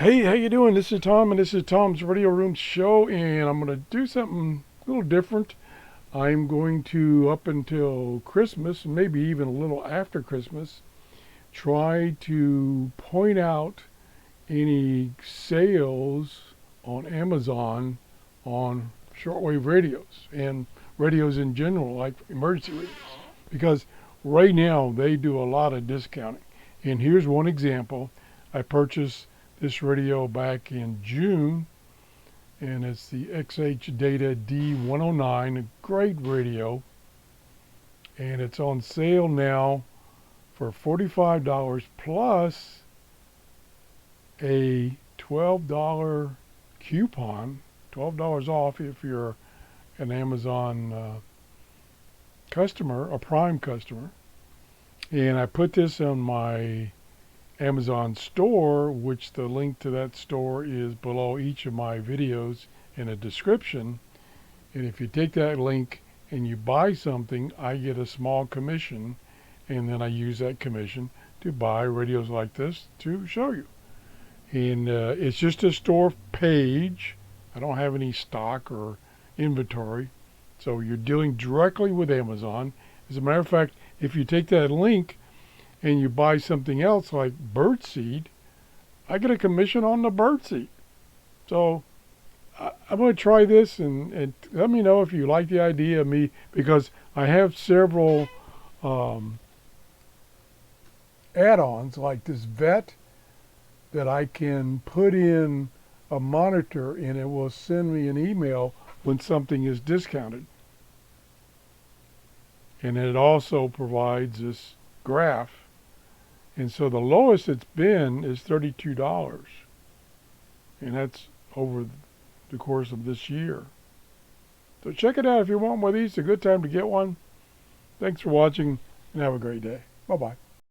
Hey, how you doing? This is Tom, and this is Tom's Radio Room Show, and I'm going to do something a little different. I'm going to, up until Christmas, maybe even a little after Christmas, try to point out any sales on Amazon on shortwave radios and radios in general, like emergency radios. Because right now they do a lot of discounting. And here's one example. I purchased this radio back in June, and it's the XHDATA D109, a great radio, and it's on sale now for $45 plus a $12 coupon, $12 off if you're an Amazon customer, a Prime customer. And I put this on my Amazon store, which the link to that store is below each of my videos in a description. And if you take that link and you buy something, I get a small commission, and then I use that commission to buy radios like this to show you. And it's just a store page. I don't have any stock or inventory. So you're dealing directly with Amazon. As a matter of fact, if you take that link and you buy something else like birdseed, I get a commission on the birdseed. So I'm going to try this, and let me know if you like the idea of me, because I have several add-ons like this vet that I can put in a monitor, and it will send me an email when something is discounted. And it also provides this graph. And so the lowest it's been is $32. And that's over the course of this year. So check it out if you want one of these. It's a good time to get one. Thanks for watching, and have a great day. Bye-bye.